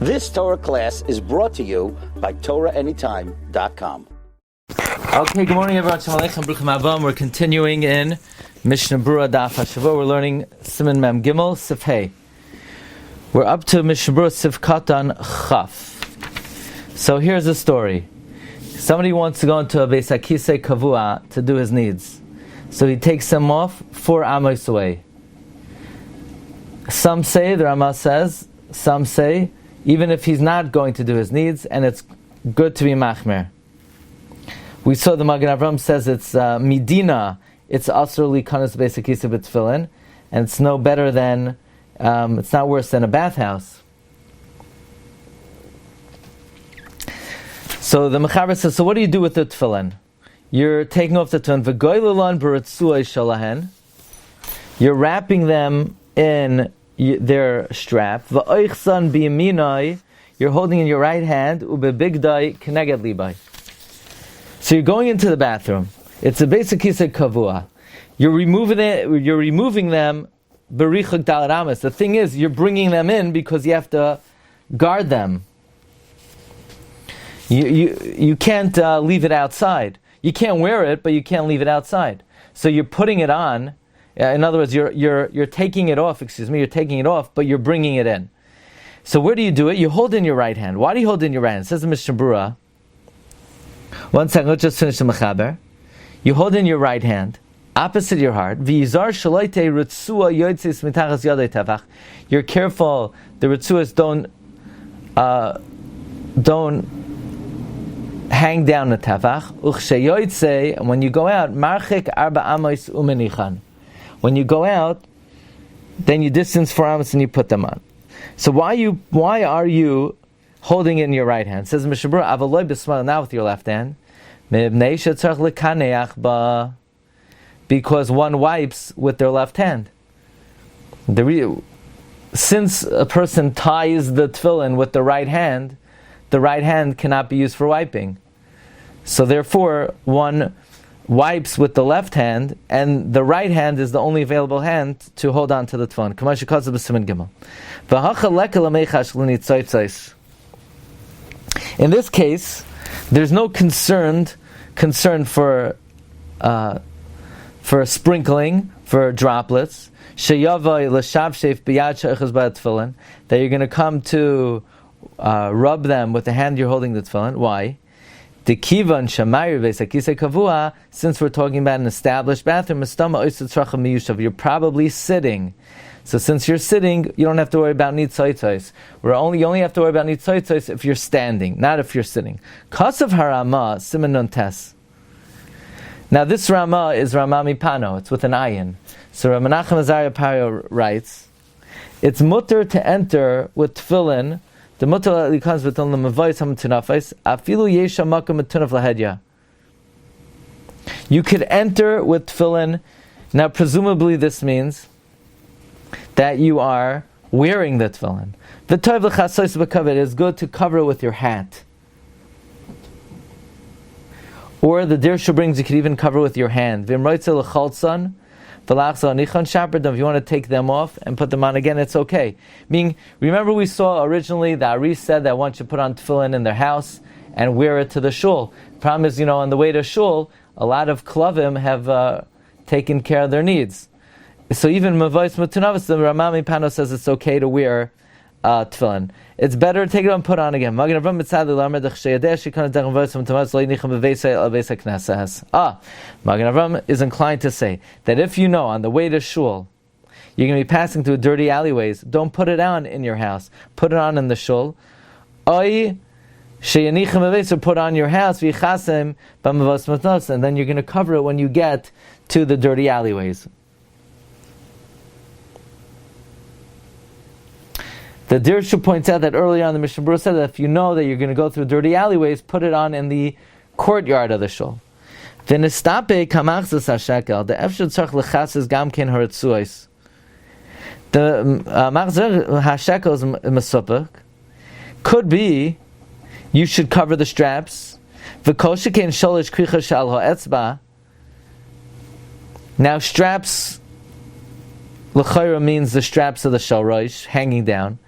This Torah class is brought to you by TorahAnytime.com. Okay, good morning everyone. Shalom Aleichem, Bruchim Abam. We're continuing in Mishnah Berurah Daf HaShavua. We're learning Siman Mem Gimel Sif Hey. We're up to Mishnah Berurah Sif Katan Chaf. So here's the story. Somebody wants to go into a Beis HaKisei Kavua to do his needs. So he takes them off 4 amos away. Some say, the Rama says, some say, even if he's not going to do his needs, and it's good to be machmer. We saw the Magen Avraham says it's midina, it's asur likanos Beis HaKisei b'Tefillin, and it's no better than, it's not worse than a bathhouse. So the Mechaber says, so what do you do with the Tefillin? You're taking off the Tefillin, v'goylelan b'ritzuay shalahen, you're wrapping them in their strap, v'oichsan biyaminai, you're holding in your right hand, ubebigdai keneged libay. So you're going into the bathroom. It's a Beis HaKisei Kavua. You're removing them berichuk daled amos. The thing is, you're bringing them in because you have to guard them. You can't leave it outside. You can't wear it, but you can't leave it outside. So you're putting it on. In other words, you're taking it off. You're taking it off, but you're bringing it in. So where do you do it? You hold in your right hand. Why do you hold in your right hand? It says the Mishnah Berurah. One second, let's just finish the Mechaber. You hold in your right hand, opposite your heart. You're careful. The ritzuas don't hang down the tefach. And when you go out, marchik arba amos umenichan. When you go out, then you distance 4 amos and you put them on. So why are you holding it in your right hand? It says Mishnah Berurah, avaloi b'smal, now with your left hand. Because one wipes with their left hand. Since a person ties the tefillin with the right hand cannot be used for wiping. So therefore, one wipes with the left hand, and the right hand is the only available hand to hold on to the tefillin. Chumash calls it Siman Gimel. In this case, there's no concern for sprinkling, for droplets. That you're going to come to rub them with the hand you're holding the tefillin. Why? Since we're talking about an established bathroom, you're probably sitting. So since you're sitting, you don't have to worry about nitzoitzos. You only have to worry about nitzoitzos if you're standing, not if you're sitting. Kasav harama siman nun tes. Now this Rama is Rama Mipano. It's with an ayin. So Rabbi Menachem Azariah Pario writes, it's mutter to enter with tefillin. The mutter that comes with the mavayis hamutunafais. Afilu yesha makom mutunaf lahedya. You could enter with tefillin. Now presumably this means that you are wearing the tefillin. V'tov l'chasois b'kavod, it is good to cover it with your hat. Or the Dirshu brings, you could even cover with your hand. V'imroitze l'chaltzon, v'lachzon nichon shaperdom. If you want to take them off and put them on again, it's okay. Meaning, remember we saw originally the Ari said that one should put on tefillin in their house and wear it to the shul. Problem is, on the way to shul, a lot of klavim have taken care of their needs. So even Mavais Mutanavas, the Ramami Pano says it's okay to wear tefillin. It's better to take it on and put on again. Magen Avraham is inclined to say that if you know on the way to shul you're going to be passing through dirty alleyways, don't put it on in your house. Put it on in the shul. Or put on your house, and then you're going to cover it when you get to the dirty alleyways. The Dirshu points out that earlier on the Mishnah Berurah said that if you know that you're going to go through dirty alleyways, put it on in the courtyard of the shul. The efshad tzarich gam ken haritzuos. The machzer hashekel is mesupek. Could be you should cover the straps. V'kol sheken sholish kricha shal ha'etzba. Now straps l'chayra means the straps of the shalroish hanging down.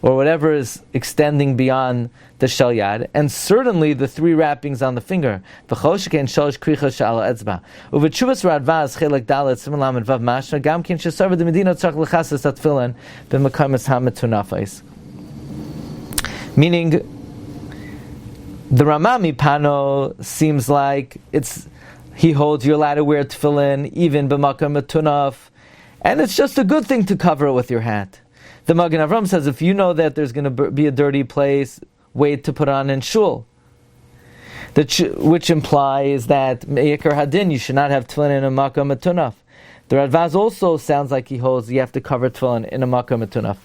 or whatever is extending beyond the shel yad, and certainly the 3 wrappings on the finger. V'choshken shalosh kricha she'al etzba. Uv'tshuvas radvaz chelek dalet siman lamed vav mashna gam kin shesarva de medina tzarch lechasas tefillin b'makamis hametunafais. Meaning, the Ramami Pano seems like he holds you're allowed to wear tefillin even b'makam metunaf, and it's just a good thing to cover it with your hat. The Magen Avram says if you know that there's going to be a dirty place, wait to put on in shul. Which implies that me'ikar hadin, you should not have tefillin in a makam metunaf. The Radvaz also sounds like he holds you have to cover tefillin in a makam metunaf.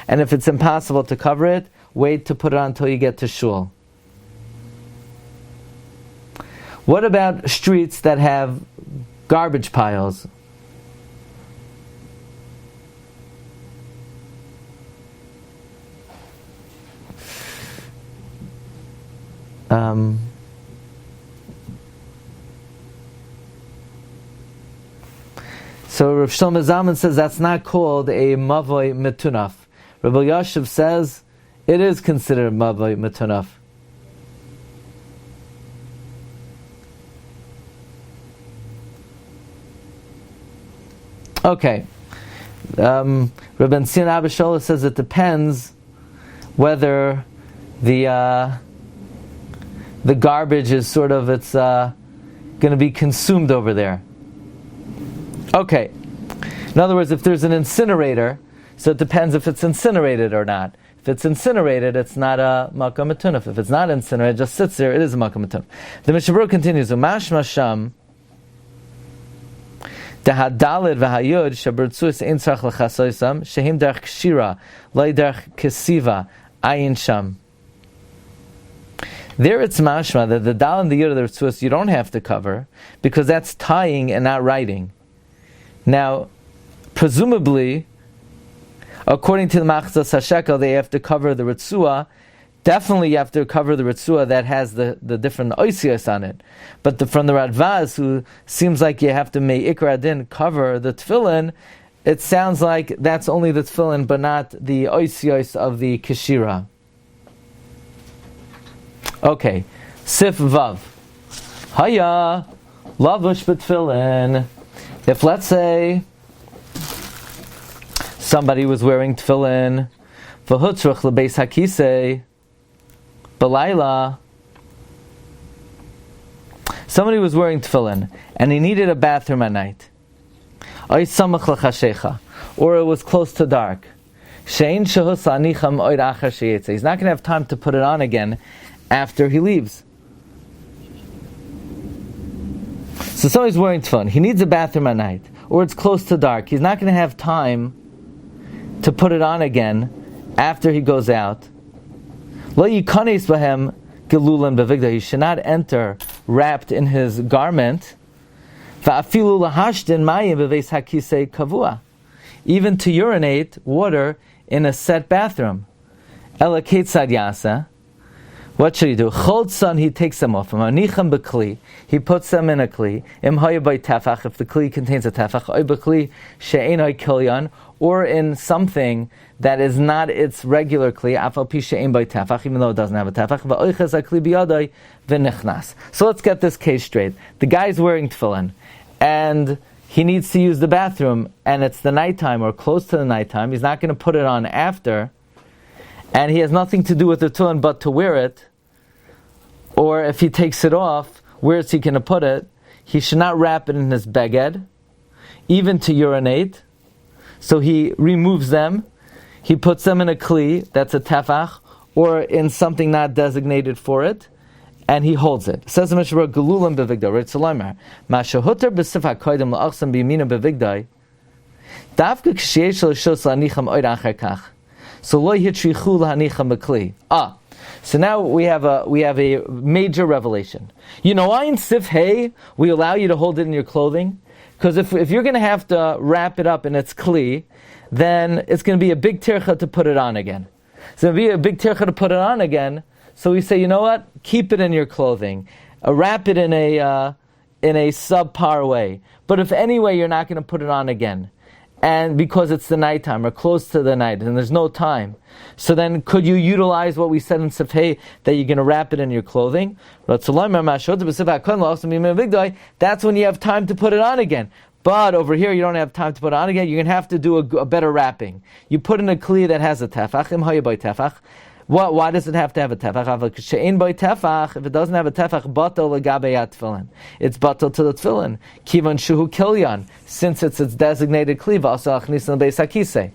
And if it's impossible to cover it, wait to put it on until you get to shul. What about streets that have garbage piles? So Rav Shlomo Zalman says that's not called a mavoi metunaf. Rabbi Yashiv says it is considered mavoi metunaf. Okay. Rabbi Tzion Abba Shola says it depends whether the garbage is sort of going to be consumed over there. Okay. In other words, if there's an incinerator, so it depends if it's incinerated or not. If it's incinerated, it's not a makam metunaf. If it's not incinerated, it just sits there, it is a makam metunaf. The Mishnah Berurah continues, Umash masham dahadalid v'hayud shabertzus ein tzarach lechasoisam shehim derech kshira loy derech kesiva ayin sham. There it's mashma that the dal and the yud of the Ritzuas you don't have to cover because that's tying and not writing. Now, presumably, according to the Machzas HaShekel, they have to cover the Ritzua. Definitely you have to cover the Ritzua that has the different oisios on it. But from the Radvaz, who seems like you have to me'ikar adin cover the tefillin, it sounds like that's only the tefillin, but not the oisios of the keshira. Okay, Sif Vav. Haya, lavush b'tefillin. If, let's say, somebody was wearing tefillin, v'hutzruch lebeis hakisei, b'layla, somebody was wearing tefillin, and he needed a bathroom at night, oy samach l'chashecha, or it was close to dark, shein shehus anicham oid achar sheyetze, he's not going to have time to put it on again after he leaves. So somebody's wearing tefillin, he needs a bathroom at night, or it's close to dark, he's not going to have time to put it on again after he goes out. Lo yikanes bahem gelulan bevigda, he should not enter wrapped in his garment. Va'afilu lahashtin mayim beveis hakisei kavua, even to urinate water in a set bathroom. Ela ketzad yasa, what should he do? Chodson, he takes them off. Manicham bekli, he puts them in a kli. Im hayabay tefach, if the kli contains a tefach. Oy bekli she'enoi kilyan, or in something that is not its regular kli. Afal pi she'en by tefach, even though it doesn't have a tefach. Va'oiches hakli biyadai v'nichnas. So let's get this case straight. The guy's wearing tefillin, and he needs to use the bathroom, and it's the nighttime or close to the nighttime. He's not going to put it on after. And he has nothing to do with the tefillin but to wear it, or if he takes it off, where is he going to put it? He should not wrap it in his beged, even to urinate. So he removes them, he puts them in a kli, that's a tefach, or in something not designated for it, and he holds it. Says the Mishnah Berurah, Gelulam bevigdai, Ritzalaymar, Mashahuter b'sif hakoydim la'achsam b'yamina bevigdai, Davka k'sheish l'shos la'anicham oid acher kach. So lo yitrichu lahanicham b'kli. So now we have a major revelation. You know why in Sif Hey we allow you to hold it in your clothing? Because if you're going to have to wrap it up in its kli, then it's going to be a big tircha to put it on again. It's going to be a big tircha to put it on again. So we say, you know what? Keep it in your clothing. Wrap it in a subpar way. But if anyway you're not going to put it on again, and because it's the nighttime or close to the night and there's no time. So then could you utilize what we said in Seif that you're going to wrap it in your clothing? That's when you have time to put it on again. But over here, you don't have time to put it on again. You're going to have to do a better wrapping. You put in a kli that has a tefach. Why does it have to have a tefach? If it doesn't have a tefach, batal legabei tefillin. It's batal to the tefillin. Kivan shuhu kilyan, since it's its designated kli. V'asa achnisan beis hakisei.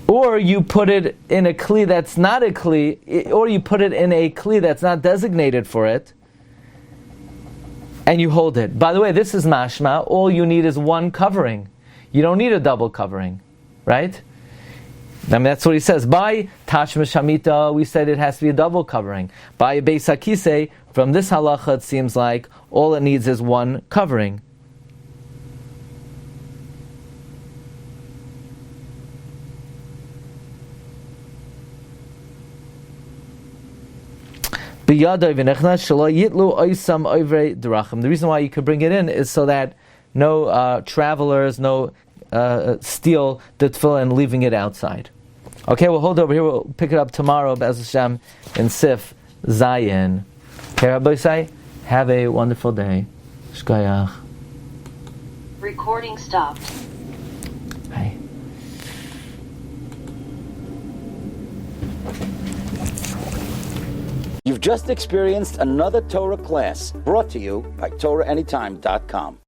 Or you put it in a kli that's not a kli, or you put it in a kli that's not designated for it, and you hold it. By the way, this is mashma. All you need is one covering. You don't need a double covering, right? I mean, that's what he says. By Tashma Shamita, we said it has to be a double covering. By Beis HaKisei, from this halacha, it seems like all it needs is one covering. The reason why you could bring it in is so that no travelers, no steal the tefillin, leaving it outside. Okay, we'll hold over here. We'll pick it up tomorrow, Be'ez Hashem, in Sif Zayin. Okay, Rabbi Say, have a wonderful day. Shkayach. Recording stopped. Bye. You've just experienced another Torah class brought to you by TorahAnytime.com.